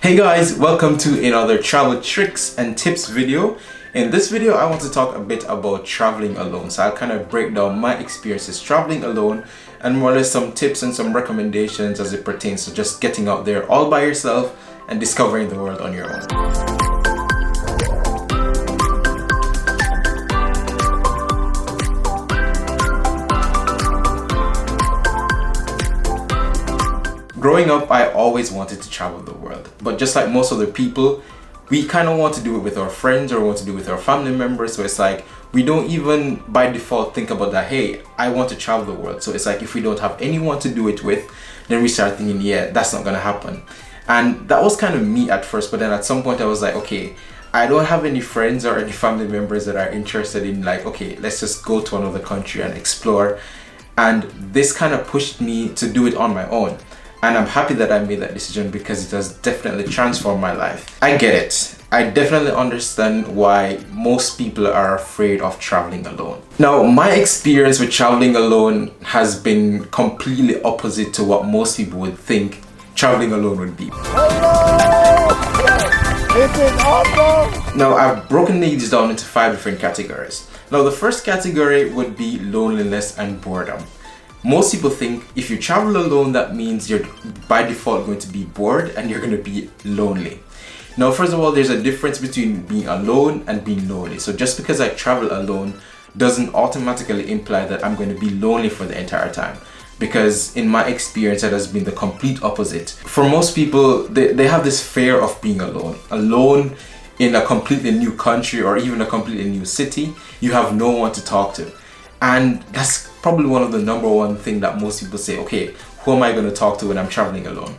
Hey guys, welcome to another travel tricks and tips video. In this video, I want to talk a bit about traveling alone. So I'll kind of break down my experiences traveling alone and more or less some tips and some recommendations as it pertains to just getting out there all by yourself and discovering the world on your own. Growing up, I always wanted to travel the world, but just like most other people, we kind of want to do it with our friends or want to do it with our family members. So it's like we don't even by default think about that, hey, I want to travel the world. So it's like if we don't have anyone to do it with, then we start thinking, yeah, that's not gonna happen. And that was kind of me at first, but then at some point I was like, okay, I don't have any friends or any family members that are interested in like, okay, let's just go to another country and explore. And this kind of pushed me to do it on my own. And I'm happy that I made that decision because it has definitely transformed my life. I get it. I definitely understand why most people are afraid of traveling alone. Now, my experience with traveling alone has been completely opposite to what most people would think traveling alone would be. Hello! This is awesome! Now, I've broken these down into 5 different categories. Now, the first category would be loneliness and boredom. Most people think if you travel alone, that means you're by default going to be bored and you're going to be lonely. Now, first of all, there's a difference between being alone and being lonely. So just because I travel alone doesn't automatically imply that I'm going to be lonely for the entire time. Because in my experience, it has been the complete opposite. For most people, they have this fear of being alone. Alone in a completely new country or even a completely new city, you have no one to talk to. And that's probably one of the number one thing that most people say, okay, who am I going to talk to when I'm traveling alone?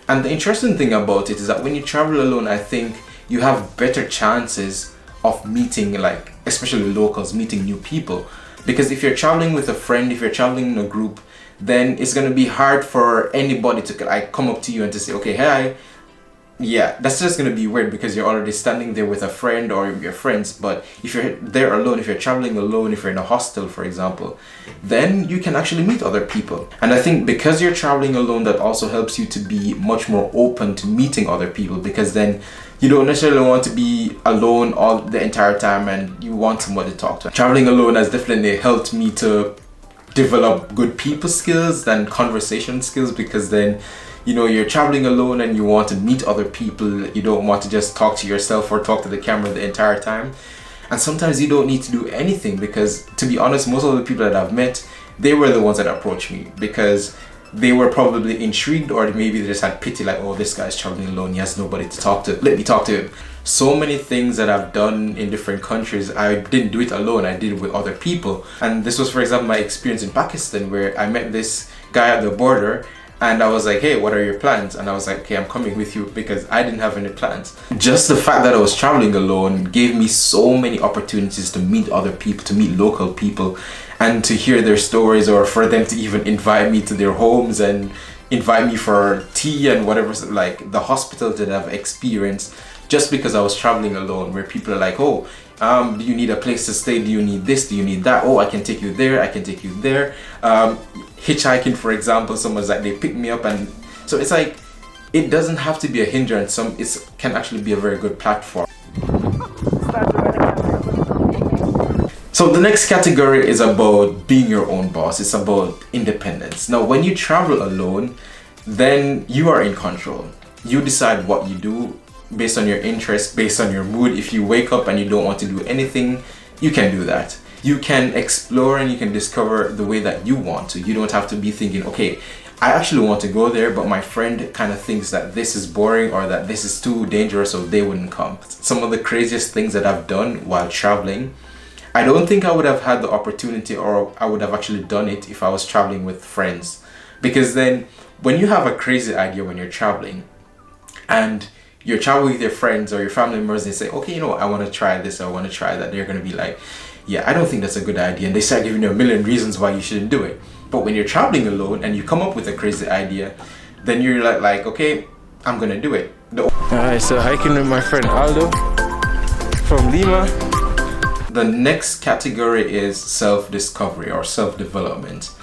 And the interesting thing about it is that when you travel alone, I think you have better chances of meeting, like, especially locals, meeting new people. Because if you're traveling with a friend, if you're traveling in a group, then it's going to be hard for anybody to like come up to you and to say, okay, hi. Yeah, that's just going to be weird because you're already standing there with a friend or your friends. But if you're there alone, if you're traveling alone, if you're in a hostel, for example, then you can actually meet other people. And I think because you're traveling alone, that also helps you to be much more open to meeting other people, because then you don't necessarily want to be alone all the entire time and you want someone to talk to. Traveling alone has definitely helped me to develop good people skills and conversation skills, because then you're traveling alone and you want to meet other people. You don't want to just talk to yourself or talk to the camera the entire time. And sometimes you don't need to do anything, because to be honest, most of the people that I've met, they were the ones that approached me because they were probably intrigued, or maybe they just had pity, like, oh, this guy's traveling alone, he has nobody to talk to, let me talk to him. So many things that I've done in different countries, I didn't do it alone, I did it with other people. And this was, for example, my experience in Pakistan, where I met this guy at the border. And I was like, hey, what are your plans? And I was like, okay, I'm coming with you, because I didn't have any plans. Just the fact that I was traveling alone gave me so many opportunities to meet other people, to meet local people, and to hear their stories, or for them to even invite me to their homes and invite me for tea and whatever, like the hospitals that I've experienced just because I was traveling alone, where people are like, oh, do you need a place to stay? Do you need this? Do you need that? Oh, I can take you there. I can take you there. Hitchhiking, for example, someone's like, they pick me up, and so it's like, it doesn't have to be a hindrance. It can actually be a very good platform. So the next category is about being your own boss. It's about independence. Now, when you travel alone, then you are in control. You decide what you do based on your interests, based on your mood. If you wake up and you don't want to do anything, you can do that. You can explore and you can discover the way that you want to. You don't have to be thinking, okay, I actually want to go there, but my friend kind of thinks that this is boring or that this is too dangerous, so they wouldn't come. Some of the craziest things that I've done while traveling, I don't think I would have had the opportunity, or I would have actually done it if I was traveling with friends. Because then when you have a crazy idea when you're traveling and you're traveling with your friends or your family members, they say, okay, I want to try this, or I want to try that, they're going to be like, yeah, I don't think that's a good idea. And they start giving you a million reasons why you shouldn't do it. But when you're traveling alone and you come up with a crazy idea, then you're like, okay, I'm going to do it. Alright, so hiking with my friend Aldo from Lima. The next category is self-discovery or self-development.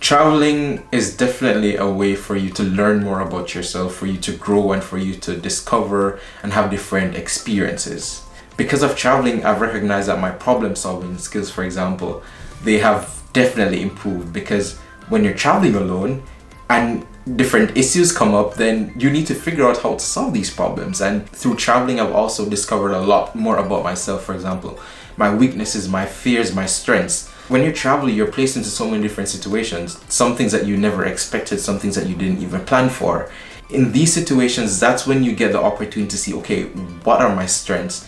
Traveling is definitely a way for you to learn more about yourself, for you to grow, and for you to discover and have different experiences. Because of traveling, I've recognized that my problem solving skills, for example, they have definitely improved, because when you're traveling alone and different issues come up, then you need to figure out how to solve these problems. And through traveling, I've also discovered a lot more about myself. For example, my weaknesses, my fears, my strengths. When you travel, you're placed into so many different situations, some things that you never expected, some things that you didn't even plan for. In these situations, that's when you get the opportunity to see, okay, what are my strengths?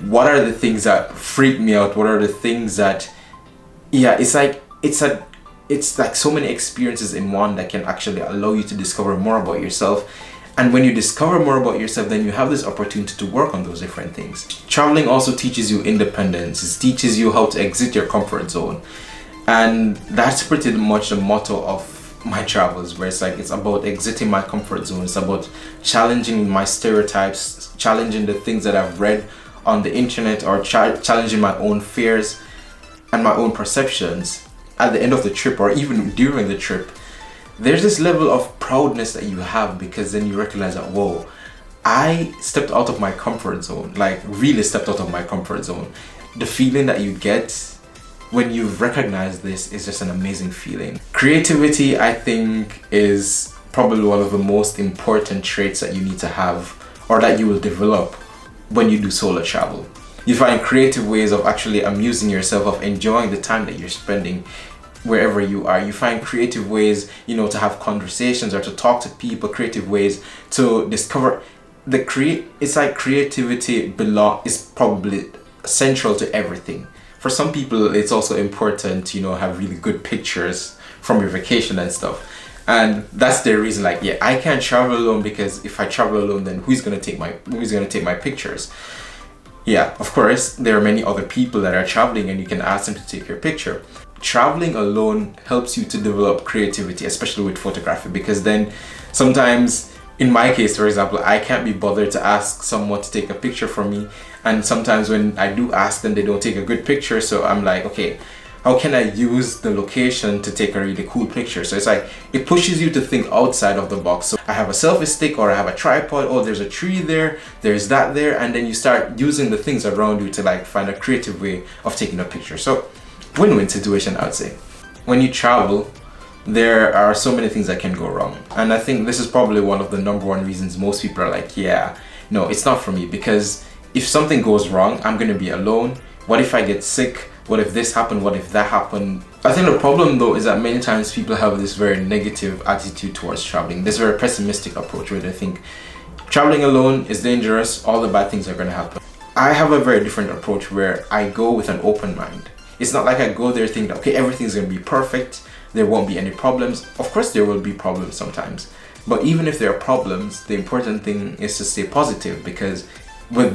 What are the things that freak me out? What are the things that, it's like so many experiences in one that can actually allow you to discover more about yourself. And when you discover more about yourself, then you have this opportunity to work on those different things. Traveling also teaches you independence. It teaches you how to exit your comfort zone. And that's pretty much the motto of my travels, where it's about exiting my comfort zone. It's about challenging my stereotypes, challenging the things that I've read on the internet, or challenging my own fears and my own perceptions. At the end of the trip, or even during the trip, there's this level of proudness that you have, because then you recognize that, whoa, I stepped out of my comfort zone, like really stepped out of my comfort zone. The feeling that you get when you've recognized this is just an amazing feeling. Creativity, I think, is probably one of the most important traits that you need to have, or that you will develop when you do solo travel. You find creative ways of actually amusing yourself, of enjoying the time that you're spending wherever you are. You find creative ways, to have conversations or to talk to people, creative ways to discover it's like creativity is probably central to everything. For some people, it's also important to, have really good pictures from your vacation and stuff. And that's the reason, I can't travel alone, because if I travel alone, then who's gonna take my pictures? Yeah, of course, there are many other people that are traveling, and you can ask them to take your picture. Traveling alone helps you to develop creativity, especially with photography, because then sometimes, in my case, for example, I can't be bothered to ask someone to take a picture for me. And sometimes when I do ask them, they don't take a good picture. So I'm like, okay, how can I use the location to take a really cool picture? So it's it pushes you to think outside of the box. So I have a selfie stick, or I have a tripod, oh, there's a tree there, there's that there. And then you start using the things around you to find a creative way of taking a picture. So win-win situation, I'd say. When you travel, there are so many things that can go wrong. And I think this is probably one of the number one reasons most people are like, yeah, no, it's not for me, because if something goes wrong, I'm gonna be alone. What if I get sick? What if this happened? What if that happened? I think the problem though is that many times people have this very negative attitude towards traveling, this very pessimistic approach where they think traveling alone is dangerous, all the bad things are gonna happen. I have a very different approach where I go with an open mind. It's not like I go there thinking, okay, everything's gonna be perfect, there won't be any problems. Of course there will be problems sometimes, but even if there are problems, the important thing is to stay positive, because with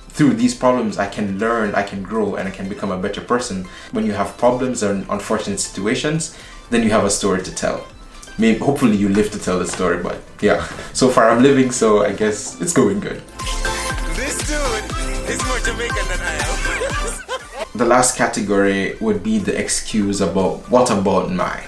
through these problems, I can learn, I can grow, and I can become a better person. When you have problems or unfortunate situations, then you have a story to tell. Maybe, hopefully you live to tell the story, but yeah. So far I'm living, so I guess it's going good. This dude is more Jamaican than I am. The last category would be the excuse about what about my.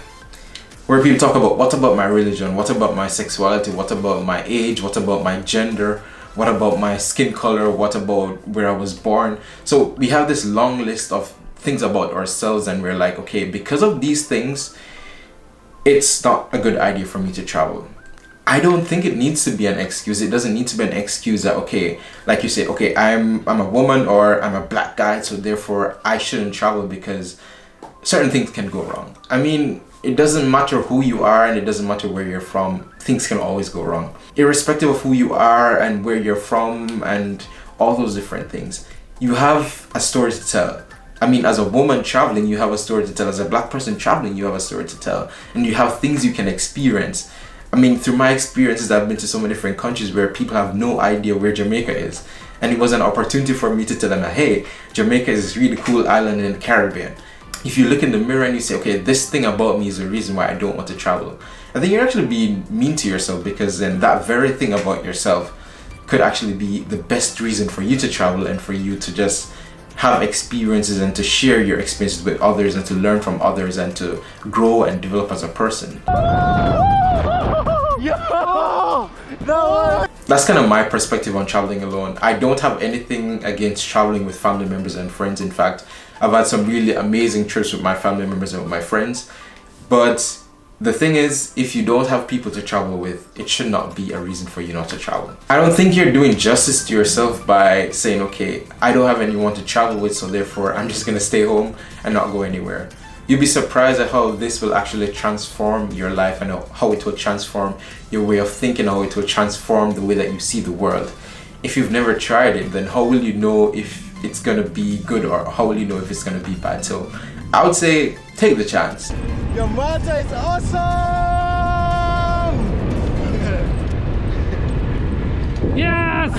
Where people talk about what about my religion, what about my sexuality, what about my age, what about my gender, what about my skin color, what about where I was born. So we have this long list of things about ourselves, and we're like, okay, because of these things, it's not a good idea for me to travel. I don't think it needs to be an excuse. It doesn't need to be an excuse that, okay, like you say, okay, I'm a woman, or I'm a black guy, so therefore I shouldn't travel because certain things can go wrong. I mean, it doesn't matter who you are, and it doesn't matter where you're from, things can always go wrong. Irrespective of who you are and where you're from and all those different things, you have a story to tell. I mean, as a woman traveling, you have a story to tell. As a black person traveling, you have a story to tell. And you have things you can experience. I mean, through my experiences, I've been to so many different countries where people have no idea where Jamaica is. And it was an opportunity for me to tell them that, hey, Jamaica is this really cool island in the Caribbean. If you look in the mirror and you say, okay, this thing about me is the reason why I don't want to travel, I think you're actually being mean to yourself, because then that very thing about yourself could actually be the best reason for you to travel and for you to just have experiences and to share your experiences with others and to learn from others and to grow and develop as a person. That's kind of my perspective on traveling alone. I don't have anything against traveling with family members and friends. In fact, I've had some really amazing trips with my family members and with my friends. But the thing is, if you don't have people to travel with, it should not be a reason for you not to travel. I don't think you're doing justice to yourself by saying, okay, I don't have anyone to travel with, so therefore I'm just gonna stay home and not go anywhere. You'll be surprised at how this will actually transform your life and how it will transform your way of thinking, how it will transform the way that you see the world. If you've never tried it, then how will you know if it's gonna be good, or how will you know if it's gonna be bad? So I would say take the chance. Your mother is awesome! Yes!